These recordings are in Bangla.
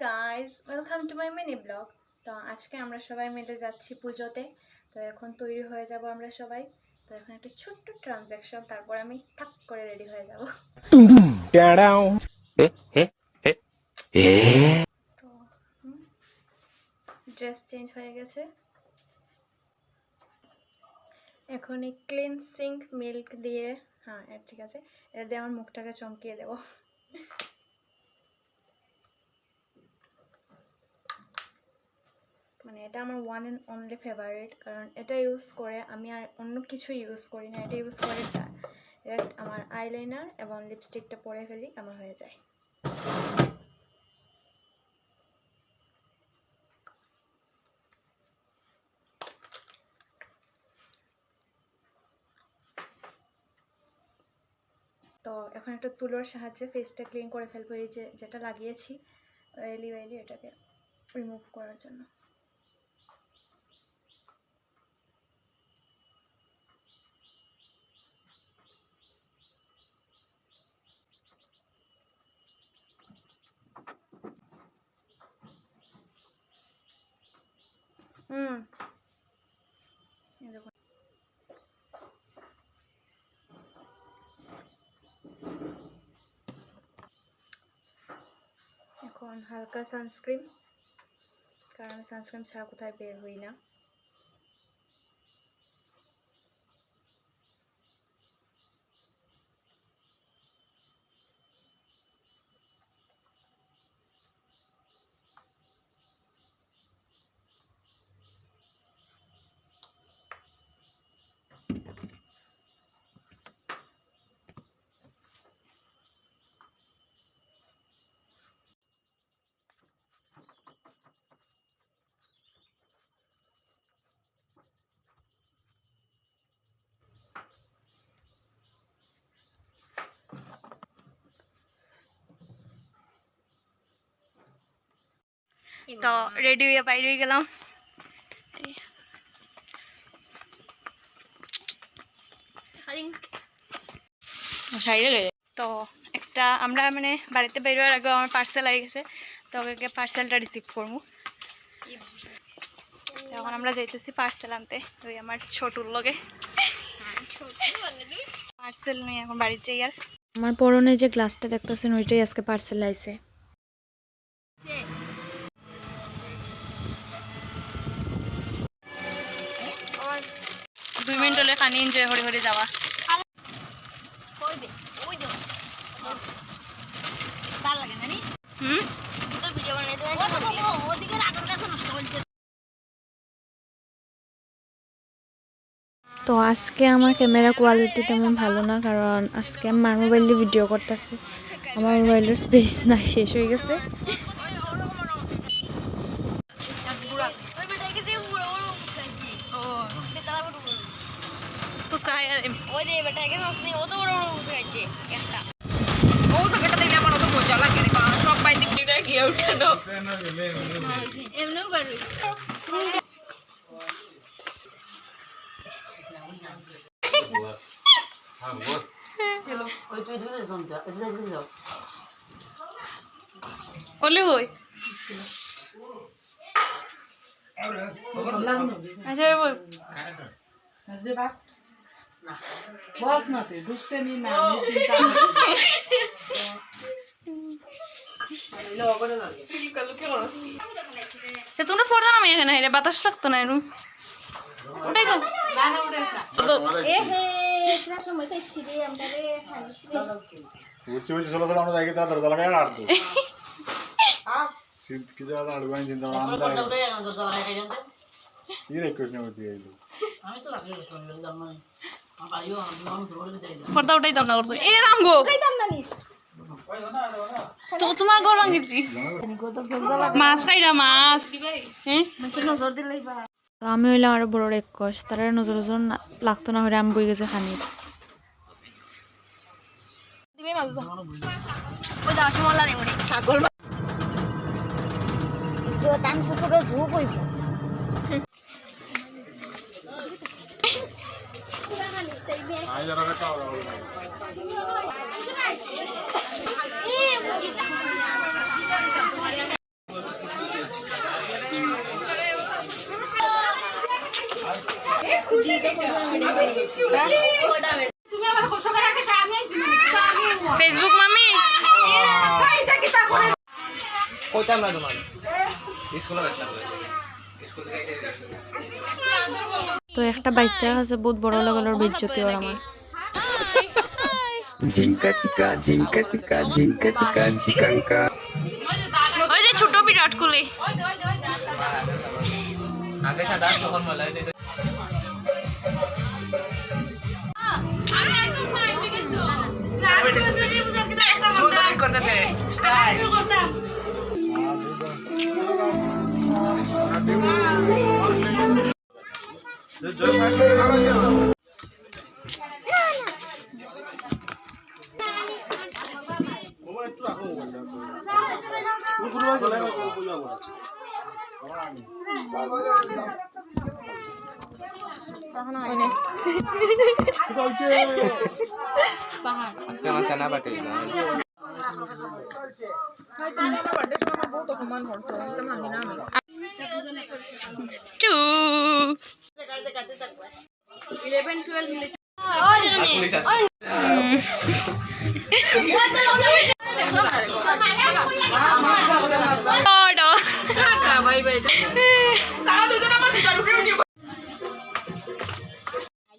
Guys, welcome to my mini blog. তো আজকে আমরা সবাই মিলে যাচ্ছি পুজোতে। তো এখন তৈরি হয়ে যাব আমরা সবাই। তো এখন একটা ছোট্ট ট্রানজ্যাকশন, তারপর আমি থাক করে রেডি হয়ে যাব। তো ড্রেস চেঞ্জ হয়ে গেছে। এখন এই ক্লিনসিং মিল্ক দিয়ে, হ্যাঁ ঠিক আছে, এটা দিয়ে আমার মুখটাকে চমকিয়ে দেবো। মানে এটা আমার ওয়ান অ্যান্ড অনলি ফেভারিট, কারণ এটা ইউজ করে আমি আর অন্য কিছু ইউজ করি না। এটা ইউজ করে ডাইরেক্ট আমার আইলাইনার এবং লিপস্টিকটা পরে ফেলি, আমার হয়ে যায়। তো এখন একটা তুলোর সাহায্যে ফেসটা ক্লিন করে ফেলবো, এই যেটা লাগিয়েছি অয়েলি এটাকে রিমুভ করার জন্য। এখন হালকা সানস্ক্রিন, কারণ আমি সানস্ক্রিন ছাড়া কোথায় বের হই না। তো রেডি হয়ে বাইরে গেলাম। তো একটা আমরা মানে বাড়িতে বেরোয়ার আগে আমার পার্সেল আই গেছে, তো ওকে পার্সেলটা রিসিভ করবো। এখন আমরা যাইতেছি পার্সেল আনতে, ওই আমার ছোটুর লগে পার্সেল নিয়ে এখন বাড়িতে যাই। আর আমার পরনে যে গ্লাসটা দেখতেছেন ওইটাই আজকে পার্সেল আইছে। 2 মিনিট হলে খানি এনজয় হরে হরে যাওয়া। তো আজকে আমার ক্যামেরা কোয়ালিটি তেমন ভালো না, কারণ আজকে আমার মোবাইল দিয়ে ভিডিও করতেছি। আমার মোবাইলের স্পেস না, শেষ হয়ে গেছে। ওলে হই আচ্ছা বল বস না তে বুঝতে নি না তোমরা পড়তা না এখানে রে বাতাস লাগতো না এরকম। ওটাই তো এ হে পুরো সময় খাইছি রে আমরা রে খাইছি উচ্চ চলো চলো আমরা যাই তা দরজা লাগাই আর তো সিদ্ধ কি জায়গা আর গোয়েন চিন্তা আমরা দরজা লাগাই খাই জানতে কি রে কৃষ্ণ মতি আইলো আমি তো রাখলে শুনলাম জানো আমার ভাইও আমি ধরে দিতে দিলাম পর্দা উঠাই দাও না করছো এ রাম গো উঠাই দাও না নি তো তোমার ঘর ভাঙিছি মাছ খাইরা মাছ হ্যাঁ মাছের নজর দিলেই বা। তো আমি হইলাম আরো বড় এক কষ, তারা নজর নজর লাগতো না হলে আমি বই গেছে খানি ছাগল ফেসবুক মামি কইতাম না তোমার স্কুলে গেছিলাম তো একটা বাচ্চা আছে বহুত বড় লেভেলের বেজ্জতি ওর আমার ঝিঙ্কা চিকা ঝিঙ্কা চিকা ঝিঙ্কা চিকা ঝিকাঙ্কা ওই যে ছোট বিরাট কোহলি আগে সাদা তখন মলা sana pakai টু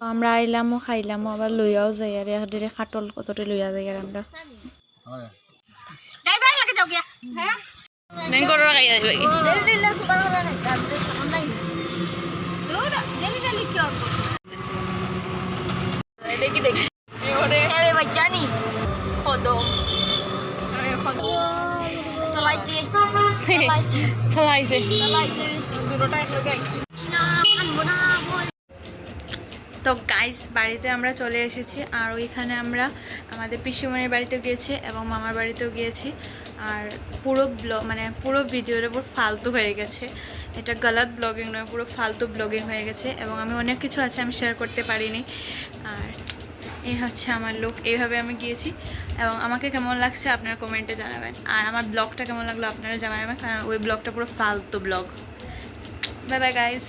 আমরা আইলামও খাইলামও আবার লইয়াও যাই আর এখানে খাটল কতটা লইয়া যাই আর আমরা ড্রাইভার লাগে যাও গিয়া হ্যাঁ নেন করো খাইয়া যাবে কি দেরি দিলে তো বড় বড় নাই গাড়িতে সামন নাই তোরা দেরি দিলে কি হবে দেখি দেখি ওরে এ ভাই জানি খোদো চলাইছে চলাইছে দুটোটা একলগে না আনবো না তো গাইস বাড়িতে আমরা চলে এসেছি আর ওইখানে আমরা আমাদের পিসিমণির বাড়িতেও গিয়েছি এবং মামার বাড়িতেও গিয়েছি আর পুরো পুরো ভিডিওটা পুরো ফালতু হয়ে গেছে এটা গলত ব্লগিং নয় পুরো ফালতু ব্লগিং হয়ে গেছে এবং আমি অনেক কিছু আছে আমি শেয়ার করতে পারিনি আর এই হচ্ছে আমার লুক এইভাবে আমি গিয়েছি এবং আমাকে কেমন লাগছে আপনারা কমেন্টে জানাবেন আর আমার ব্লগটা কেমন লাগলো আপনারা জানাবেন কারণ ওই ব্লগটা পুরো ফালতু ব্লগ বাই বাই গাইস